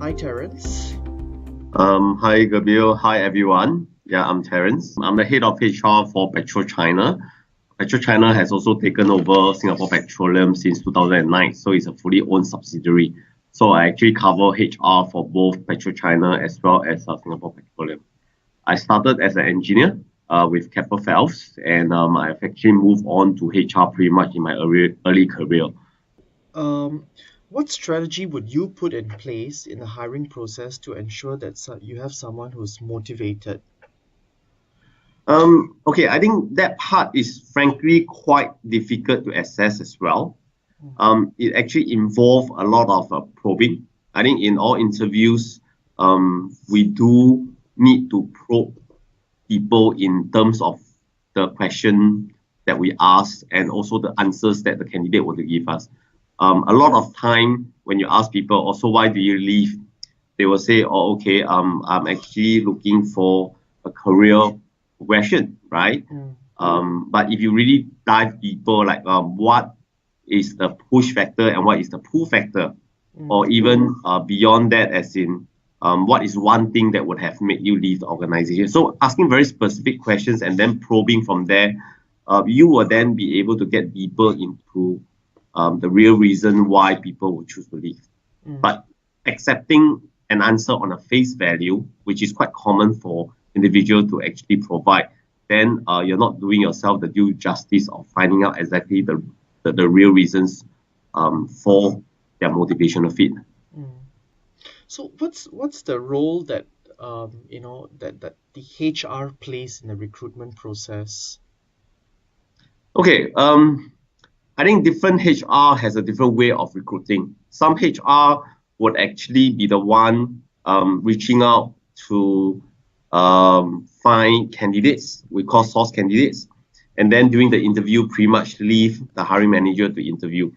Hi, Terrence. Hi, Gabriel. Hi, everyone. Yeah, I'm Terrence. I'm the head of HR for PetroChina. PetroChina has also taken over Singapore Petroleum since 2009, so it's a fully owned subsidiary. So I actually cover HR for both PetroChina as well as Singapore Petroleum. I started as an engineer with Keppel Phelps, and I've actually moved on to HR pretty much in my early career. Um, what strategy would you put in place in the hiring process to ensure that you have someone who's motivated? Okay, I think that part is frankly quite difficult to assess as well. Mm, It actually involves a lot of probing. I think in all interviews, we do need to probe people in terms of the question that we ask and also the answers that the candidate will give us. A lot of time when you ask people, also, why do you leave? They will say, oh, okay, I'm actually looking for a career progression, right? mm, But if you really dive deeper, like what is the push factor and what is the pull factor, mm, or even beyond that, as in what is one thing that would have made you leave the organization? So asking very specific questions and then probing from there, you will then be able to get deeper into the real reason why people would choose to leave. mm, But accepting an answer on a face value, which is quite common for individual to actually provide, then you're not doing yourself the due justice of finding out exactly the real reasons for their motivational fit. mm. So what's the role that that the HR plays in the recruitment process? Okay, I think different HR has a different way of recruiting. Some HR would actually be the one reaching out to find candidates, we call source candidates, and then during the interview, pretty much leave the hiring manager to interview.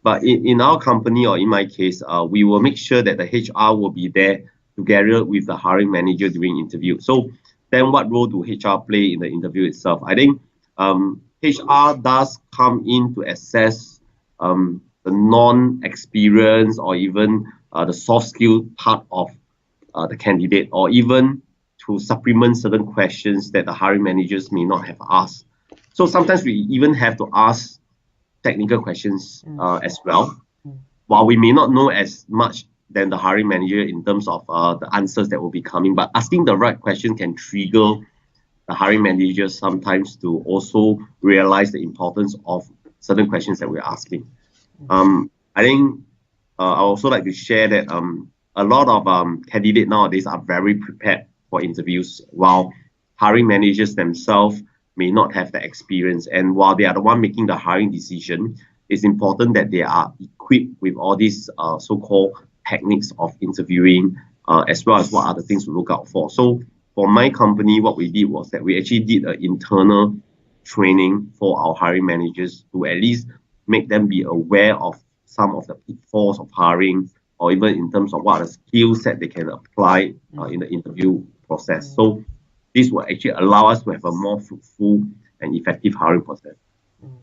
But in our company, or in my case, we will make sure that the HR will be there together with the hiring manager during interview. So then what role do HR play in the interview itself? I think HR does come in to assess the non-experience or even the soft skill part of the candidate, or even to supplement certain questions that the hiring managers may not have asked. So sometimes we even have to ask technical questions Mm, as well. mm, While we may not know as much than the hiring manager in terms of the answers that will be coming, but asking the right question can trigger the hiring managers sometimes to also realize the importance of certain questions that we're asking. mm, I think I also like to share that a lot of candidates nowadays are very prepared for interviews, while hiring managers themselves may not have the experience. And while they are the one making the hiring decision, it's important that they are equipped with all these so-called techniques of interviewing, as well as what other things to look out for. So for my company, what we did was that we actually did an internal training for our hiring managers to at least make them be aware of some of the pitfalls of hiring, or even in terms of what are the skill set they can apply mm, in the interview process. mm, So this will actually allow us to have a more fruitful and effective hiring process. mm.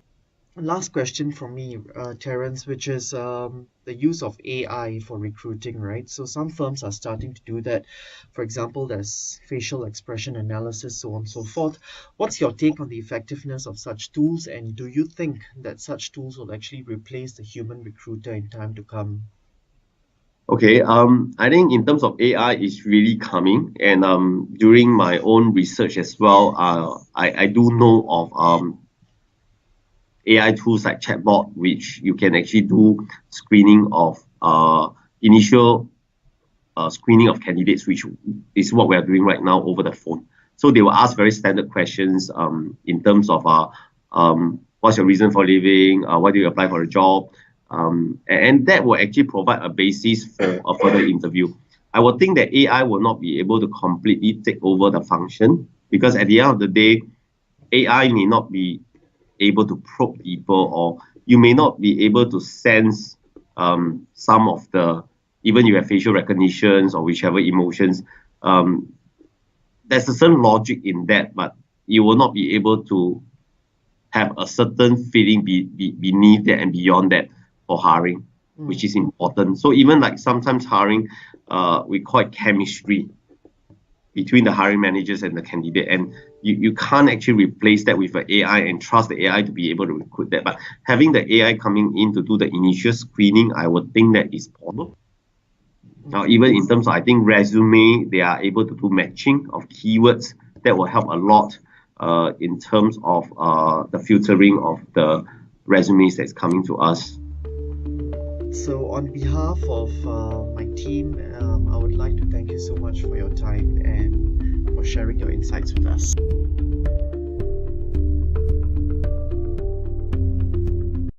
Last question from me, Terrence, which is the use of AI for recruiting, right? So some firms are starting to do that. For example, there's facial expression analysis, so on and so forth. What's your take on the effectiveness of such tools, and do you think that such tools will actually replace the human recruiter in time to come? Okay, I think in terms of AI, it's really coming, and during my own research as well, I do know of AI tools like chatbot, which you can actually do screening of initial screening of candidates, which is what we are doing right now over the phone. So they will ask very standard questions in terms of what's your reason for leaving, why do you apply for a job, and that will actually provide a basis for a further interview. I would think that AI will not be able to completely take over the function, because at the end of the day, AI may not be able to probe people, or you may not be able to sense some of the, even you have facial recognitions or whichever emotions. Um, there's a certain logic in that, but you will not be able to have a certain feeling beneath that and beyond that for hiring, which Mm, is important. So even like sometimes hiring, we call it chemistry between the hiring managers and the candidate, and you can't actually replace that with an AI and trust the AI to be able to recruit that. But having the AI coming in to do the initial screening, I would think that is possible. Now, even in terms of, I think, resume, they are able to do matching of keywords. That will help a lot in terms of the filtering of the resumes that's coming to us. So, on behalf of my team, I would like to thank you so much for your time and for sharing your insights with us.